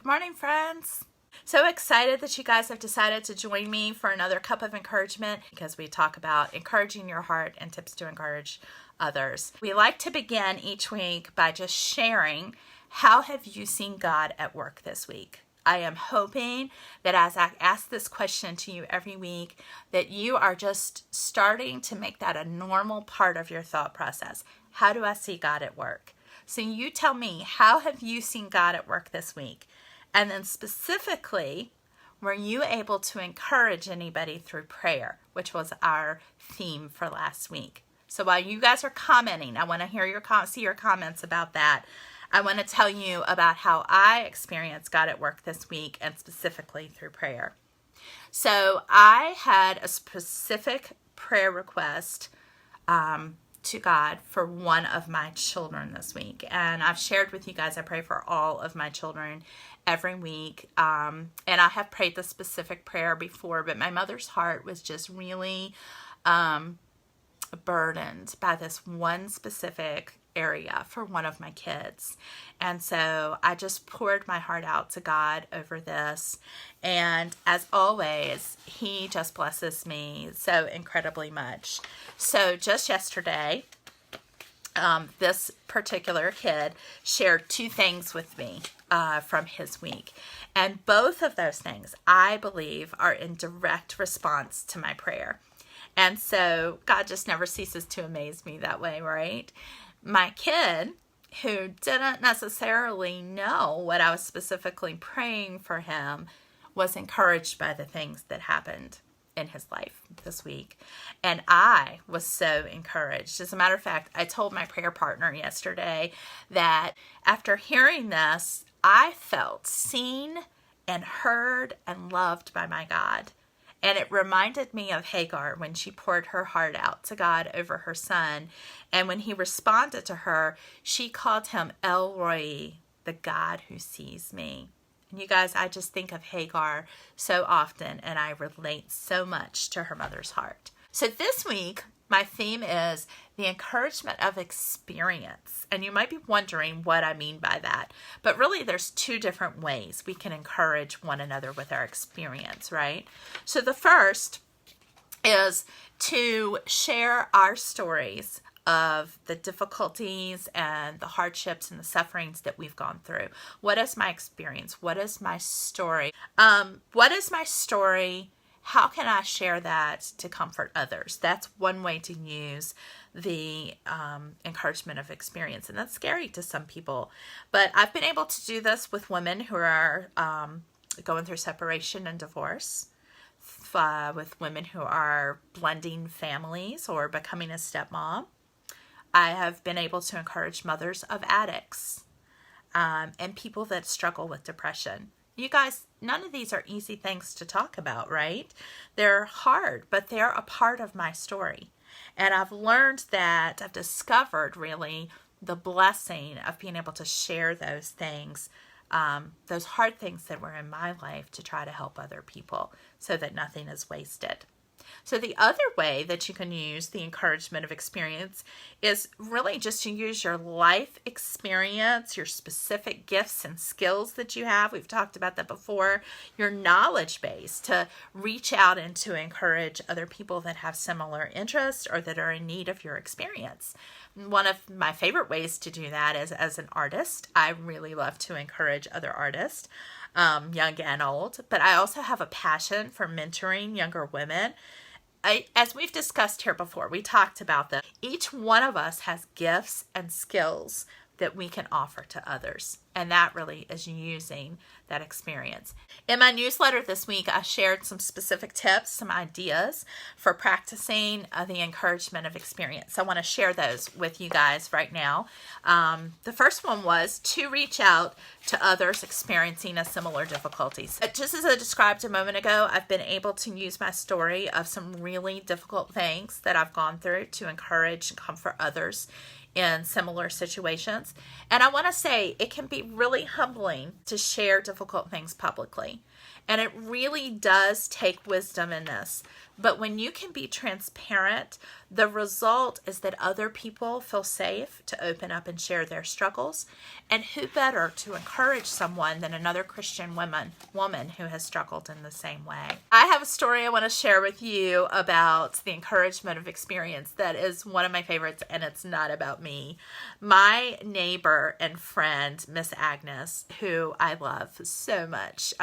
Morning, friends. So excited that you guys have decided to join me for another cup of encouragement because we talk about encouraging your heart and tips to encourage others. We like to begin each week by just sharing, how have you seen God at work this week? I am hoping that as I ask this question to you every week, that you are just starting to make that a normal part of your thought process. How do I see God at work? So you tell me, how have you seen God at work this week? And then specifically, were you able to encourage anybody through prayer, which was our theme for last week? So while you guys are commenting, I want to hear see your comments about that. I want to tell you about how I experienced God at work this week, and specifically through prayer. So I had a specific prayer request to God for one of my children this week. And I've shared with you guys, I pray for all of my children every week. And I have prayed the specific prayer before, but my mother's heart was just really burdened by this one specific area for one of my kids. And so I just poured my heart out to God over this. And as always, He just blesses me so incredibly much. So just yesterday, this particular kid shared two things with me from his week. And both of those things, I believe, are in direct response to my prayer. And so God just never ceases to amaze me that way, right? My kid, who didn't necessarily know what I was specifically praying for him, was encouraged by the things that happened in his life this week. And I was so encouraged. As a matter of fact, I told my prayer partner yesterday that after hearing this, I felt seen and heard and loved by my God. And it reminded me of Hagar when she poured her heart out to God over her son. And when he responded to her, she called him El Roi, the God who sees me. And you guys, I just think of Hagar so often, and I relate so much to her mother's heart. So this week, my theme is the encouragement of experience. And you might be wondering what I mean by that. But really, there's two different ways we can encourage one another with our experience, right? So the first is to share our stories of the difficulties and the hardships and the sufferings that we've gone through. What is my experience? What is my story? What is my story? How can I share that to comfort others? That's one way to use the encouragement of experience. And that's scary to some people. But I've been able to do this with women who are going through separation and divorce, with women who are blending families or becoming a stepmom. I have been able to encourage mothers of addicts and people that struggle with depression. You guys, none of these are easy things to talk about, right? They're hard, but they're a part of my story. And I've learned that, I've discovered really the blessing of being able to share those things, those hard things that were in my life, to try to help other people so that nothing is wasted. So the other way that you can use the encouragement of experience is really just to use your life experience, your specific gifts and skills that you have. We've talked about that before. Your knowledge base, to reach out and to encourage other people that have similar interests or that are in need of your experience. One of my favorite ways to do that is as an artist. I really love to encourage other artists, young and old, but I also have a passion for mentoring younger women. As we've discussed here before, we talked about that. Each one of us has gifts and skills that we can offer to others. And that really is using that experience. In my newsletter this week, I shared some specific tips, some ideas for practicing the encouragement of experience. I want to share those with you guys right now. The first one was to reach out to others experiencing a similar difficulties. Just as I described a moment ago, I've been able to use my story of some really difficult things that I've gone through to encourage and comfort others in similar situations. And I want to say it can be really humbling to share difficult things publicly. And it really does take wisdom in this. But when you can be transparent, the result is that other people feel safe to open up and share their struggles. And who better to encourage someone than another Christian woman who has struggled in the same way? I have a story I want to share with you about the encouragement of experience that is one of my favorites, and it's not about me. My neighbor and friend, Miss Agnes, who I love so much,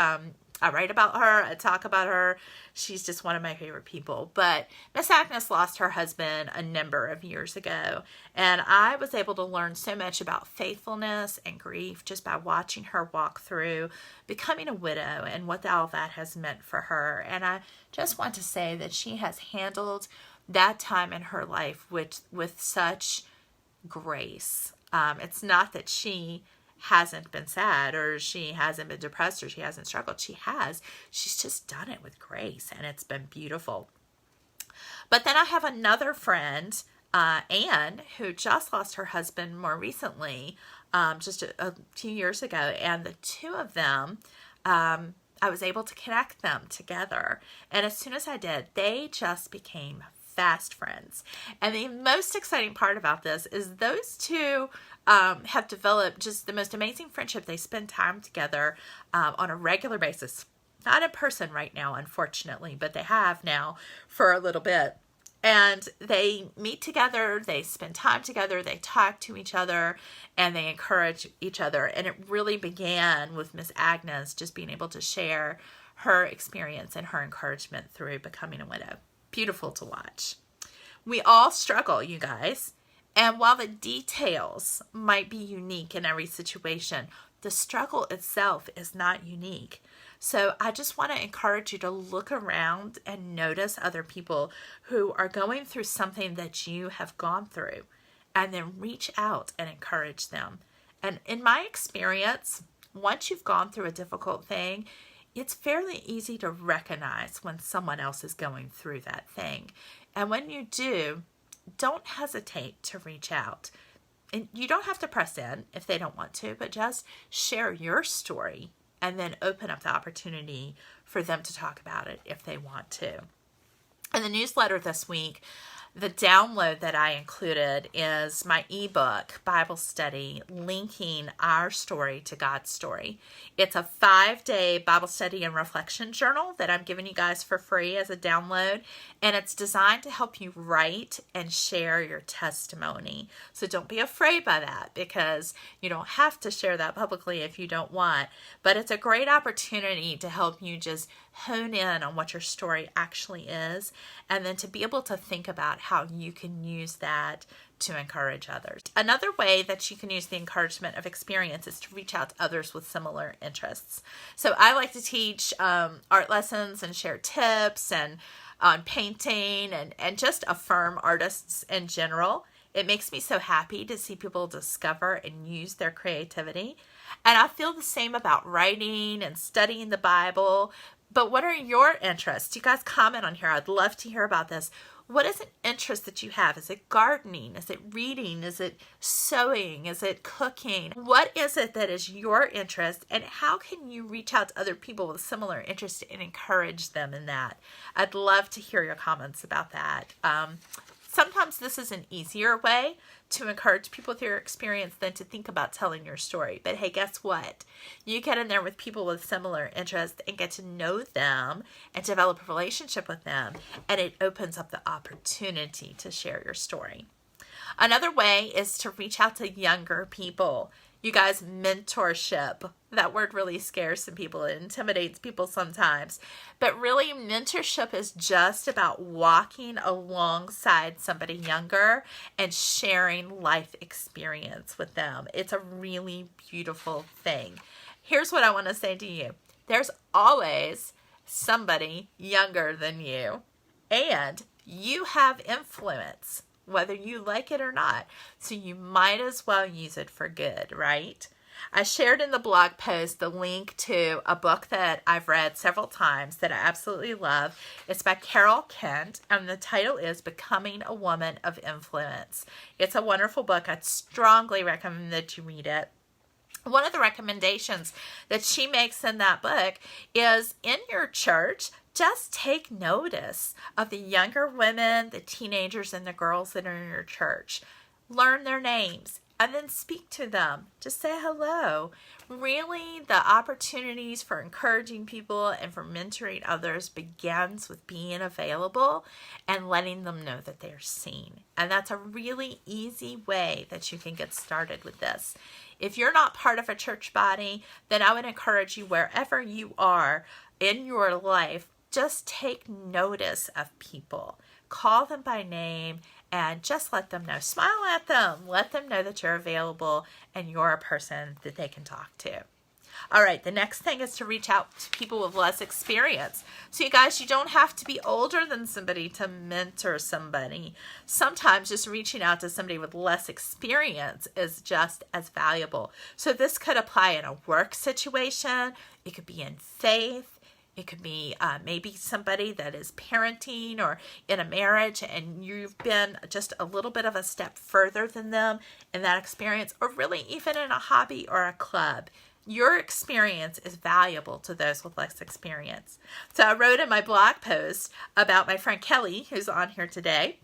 I write about her, I talk about her. She's just one of my favorite people. But Miss Agnes lost her husband a number of years ago. And I was able to learn so much about faithfulness and grief just by watching her walk through becoming a widow and what all that has meant for her. And I just want to say that she has handled that time in her life with such grace. It's not that she hasn't been sad or she hasn't been depressed or she hasn't struggled. She has. She's just done it with grace, and it's been beautiful. But then I have another friend, Anne, who just lost her husband more recently, just a few years ago. And the two of them, I was able to connect them together. And as soon as I did, they just became fast friends. And the most exciting part about this is those two have developed just the most amazing friendship. They spend time together on a regular basis. Not in person right now, unfortunately, but they have now for a little bit. And they meet together, they spend time together, they talk to each other, and they encourage each other. And it really began with Miss Agnes just being able to share her experience and her encouragement through becoming a widow. Beautiful to watch. We all struggle, you guys. And while the details might be unique in every situation, the struggle itself is not unique. So I just want to encourage you to look around and notice other people who are going through something that you have gone through, and then reach out and encourage them. And in my experience, once you've gone through a difficult thing, it's fairly easy to recognize when someone else is going through that thing. And when you do, don't hesitate to reach out. And you don't have to press in if they don't want to, but just share your story and then open up the opportunity for them to talk about it if they want to. In the newsletter this week, the download that I included is my ebook, Bible Study, linking our story to God's story. It's a 5-day Bible study and reflection journal that I'm giving you guys for free as a download, and it's designed to help you write and share your testimony. So don't be afraid by that, because you don't have to share that publicly if you don't want, but it's a great opportunity to help you just hone in on what your story actually is, and then to be able to think about how you can use that to encourage others. Another way that you can use the encouragement of experience is to reach out to others with similar interests. So I like to teach art lessons and share tips and on painting and just affirm artists in general. It makes me so happy to see people discover and use their creativity. And I feel the same about writing and studying the Bible. But what are your interests? You guys comment on here. I'd love to hear about this. What is an interest that you have? Is it gardening? Is it reading? Is it sewing? Is it cooking? What is it that is your interest, and how can you reach out to other people with similar interests and encourage them in that? I'd love to hear your comments about that. Sometimes this is an easier way to encourage people with your experience than to think about telling your story. But hey, guess what? You get in there with people with similar interests and get to know them and develop a relationship with them, and it opens up the opportunity to share your story. Another way is to reach out to younger people. You guys, mentorship. That word really scares some people. It intimidates people sometimes. But really, mentorship is just about walking alongside somebody younger and sharing life experience with them. It's a really beautiful thing. Here's what I want to say to you. There's always somebody younger than you, and you have influence, whether you like it or not. So you might as well use it for good, right? I shared in the blog post the link to a book that I've read several times that I absolutely love. It's by Carol Kent, and the title is Becoming a Woman of Influence. It's a wonderful book. I'd strongly recommend that you read it. One of the recommendations that she makes in that book is in your church, just take notice of the younger women, the teenagers, and the girls that are in your church. Learn their names and then speak to them. Just say hello. Really, the opportunities for encouraging people and for mentoring others begins with being available and letting them know that they're seen. And that's a really easy way that you can get started with this. If you're not part of a church body, then I would encourage you, wherever you are in your life, just take notice of people. Call them by name and just let them know. Smile at them. Let them know that you're available and you're a person that they can talk to. All right, the next thing is to reach out to people with less experience. So you guys, you don't have to be older than somebody to mentor somebody. Sometimes just reaching out to somebody with less experience is just as valuable. So this could apply in a work situation. It could be in faith. It could be maybe somebody that is parenting or in a marriage and you've been just a little bit of a step further than them in that experience, or really even in a hobby or a club. Your experience is valuable to those with less experience. So I wrote in my blog post about my friend Kelly, who's on here today,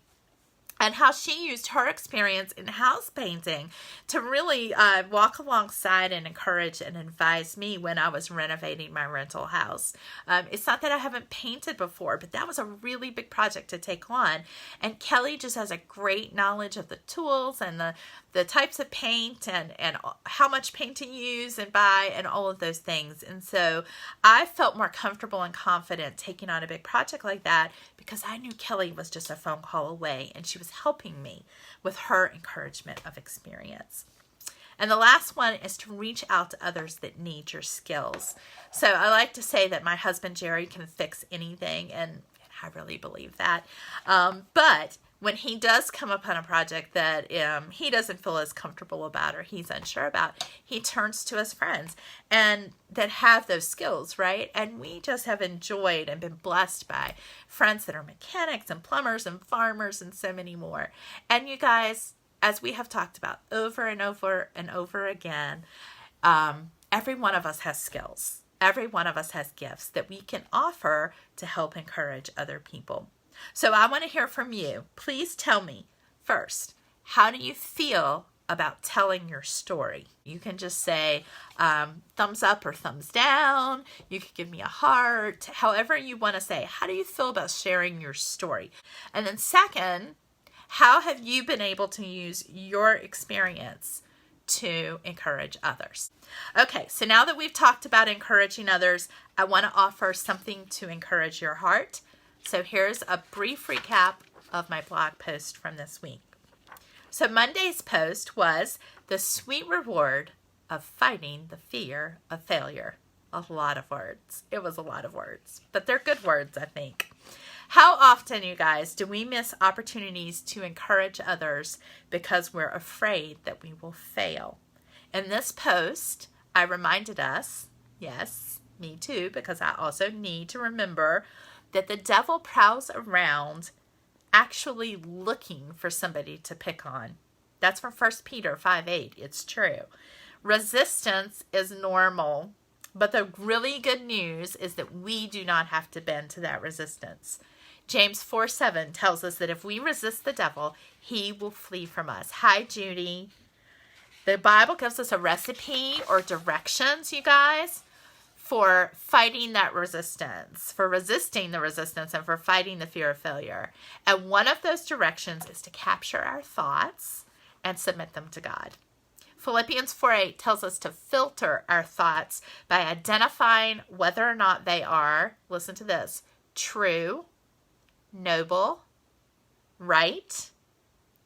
and how she used her experience in house painting to really walk alongside and encourage and advise me when I was renovating my rental house. It's not that I haven't painted before, but that was a really big project to take on. And Kelly just has a great knowledge of the tools and the types of paint and how much paint to use and buy and all of those things. And so I felt more comfortable and confident taking on a big project like that because I knew Kelly was just a phone call away and she was helping me with her encouragement of experience. And the last one is to reach out to others that need your skills. So I like to say that my husband Jerry can fix anything, and I really believe that. But when he does come upon a project that he doesn't feel as comfortable about or he's unsure about, he turns to his friends and that have those skills, right? And we just have enjoyed and been blessed by friends that are mechanics and plumbers and farmers and so many more. And you guys, as we have talked about over and over and over again, every one of us has skills. Every one of us has gifts that we can offer to help encourage other people. So I want to hear from you. Please tell me first, how do you feel about telling your story? You can just say thumbs up or thumbs down. You could give me a heart, however you want to say. How do you feel about sharing your story? And then second, how have you been able to use your experience to encourage others? Okay, so now that we've talked about encouraging others, I want to offer something to encourage your heart. So here's a brief recap of my blog post from this week. So Monday's post was the sweet reward of fighting the fear of failure. A lot of words. It was a lot of words, but they're good words, I think. How often, you guys, do we miss opportunities to encourage others because we're afraid that we will fail? In this post, I reminded us, yes, me too, because I also need to remember that the devil prowls around actually looking for somebody to pick on. That's from 1 Peter 5:8. It's true. Resistance is normal, but the really good news is that we do not have to bend to that resistance. James 4:7 tells us that if we resist the devil, he will flee from us. Hi, Judy. The Bible gives us a recipe or directions, you guys, for fighting that resistance, for resisting the resistance, and for fighting the fear of failure. And one of those directions is to capture our thoughts and submit them to God. Philippians 4:8 tells us to filter our thoughts by identifying whether or not they are, listen to this, true, noble, right,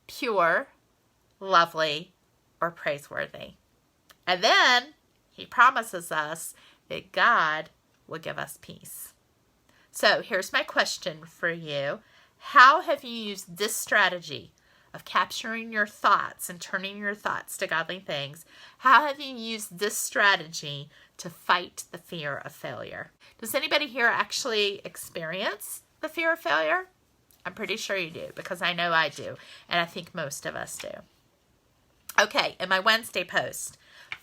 pure, lovely, or praiseworthy. And then he promises us that God will give us peace. So here's my question for you. How have you used this strategy of capturing your thoughts and turning your thoughts to godly things? How have you used this strategy to fight the fear of failure? Does anybody here actually experience the fear of failure? I'm pretty sure you do, because I know I do, and I think most of us do. Okay, in my Wednesday post,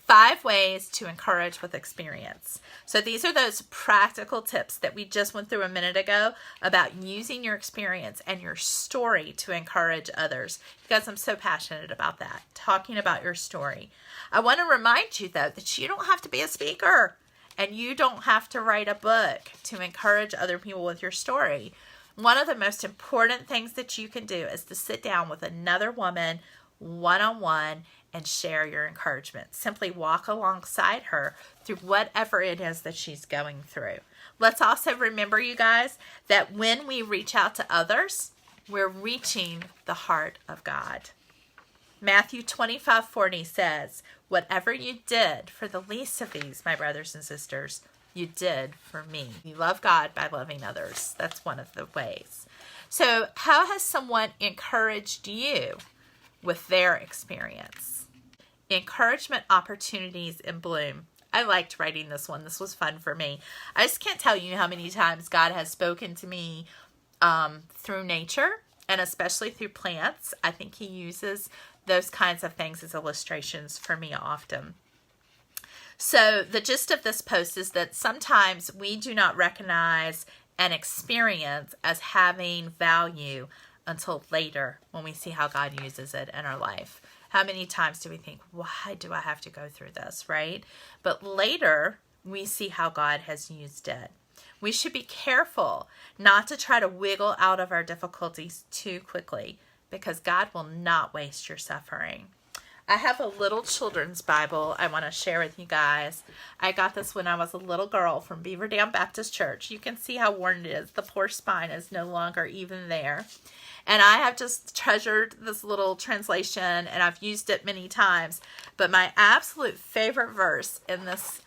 5 ways to encourage with experience. So these are those practical tips that we just went through a minute ago about using your experience and your story to encourage others. Because I'm so passionate about that, talking about your story. I want to remind you, though, that you don't have to be a speaker and you don't have to write a book to encourage other people with your story. One of the most important things that you can do is to sit down with another woman one-on-one and share your encouragement. Simply walk alongside her through whatever it is that she's going through. Let's also remember, you guys, that when we reach out to others, we're reaching the heart of God. Matthew 25:40 says, "Whatever you did for the least of these, my brothers and sisters, you did for me." You love God by loving others. That's one of the ways. So how has someone encouraged you with their experience? Encouragement opportunities in bloom. I liked writing this one. This was fun for me. I just can't tell you how many times God has spoken to me through nature, and especially through plants. I think he uses those kinds of things as illustrations for me often. So the gist of this post is that sometimes we do not recognize an experience as having value until later when we see how God uses it in our life. How many times do we think, why do I have to go through this, right? But later, we see how God has used it. We should be careful not to try to wiggle out of our difficulties too quickly, because God will not waste your suffering. I have a little children's Bible I want to share with you guys. I got this when I was a little girl from Beaver Dam Baptist Church. You can see how worn it is. The poor spine is no longer even there. And I have just treasured this little translation, and I've used it many times. But my absolute favorite verse in this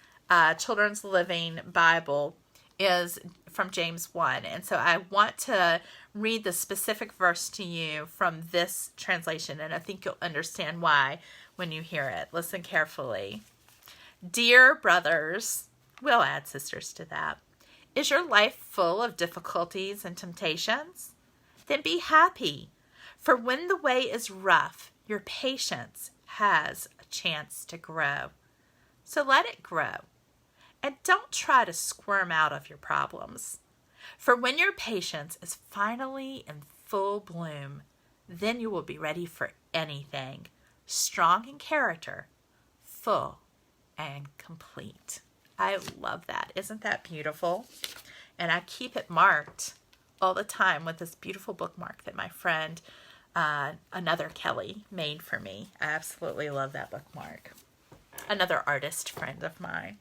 Children's Living Bible is from James 1. And so I want to read the specific verse to you from this translation, and I think you'll understand why when you hear it. Listen carefully. Dear brothers, we'll add sisters to that. Is your life full of difficulties and temptations? Then be happy, for when the way is rough, your patience has a chance to grow. So let it grow, and don't try to squirm out of your problems. For when your patience is finally in full bloom, then you will be ready for anything, strong in character, full and complete. I love that. Isn't that beautiful? And I keep it marked all the time with this beautiful bookmark that my friend, another Kelly, made for me. I absolutely love that bookmark. Another artist friend of mine.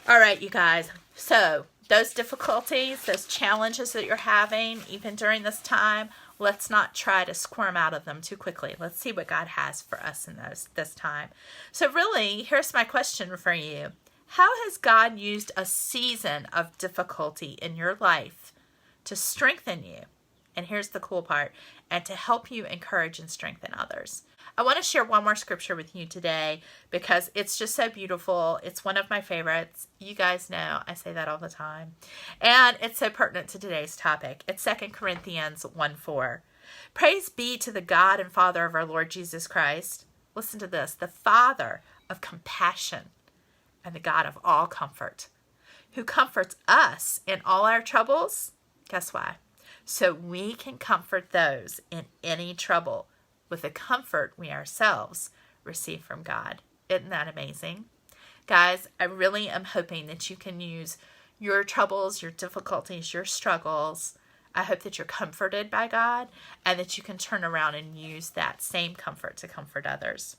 All right, you guys. So those difficulties, those challenges that you're having, even during this time, let's not try to squirm out of them too quickly. Let's see what God has for us in this time. So really, here's my question for you. How has God used a season of difficulty in your life to strengthen you? And here's the cool part, and to help you encourage and strengthen others. I want to share one more scripture with you today because it's just so beautiful. It's one of my favorites. You guys know I say that all the time. And it's so pertinent to today's topic. It's 2 Corinthians 1:4. Praise be to the God and Father of our Lord Jesus Christ. Listen to this. The Father of compassion and the God of all comfort, who comforts us in all our troubles. Guess why? So we can comfort those in any trouble with the comfort we ourselves receive from God. Isn't that amazing? Guys, I really am hoping that you can use your troubles, your difficulties, your struggles. I hope that you're comforted by God and that you can turn around and use that same comfort to comfort others.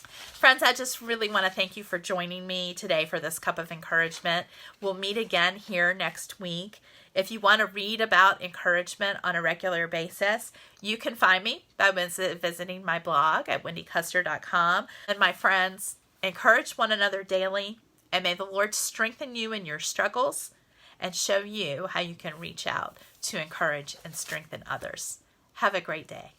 Friends, I just really want to thank you for joining me today for this cup of encouragement. We'll meet again here next week. If you want to read about encouragement on a regular basis, you can find me by visiting my blog at wendycuster.com. And my friends, encourage one another daily, and may the Lord strengthen you in your struggles and show you how you can reach out to encourage and strengthen others. Have a great day.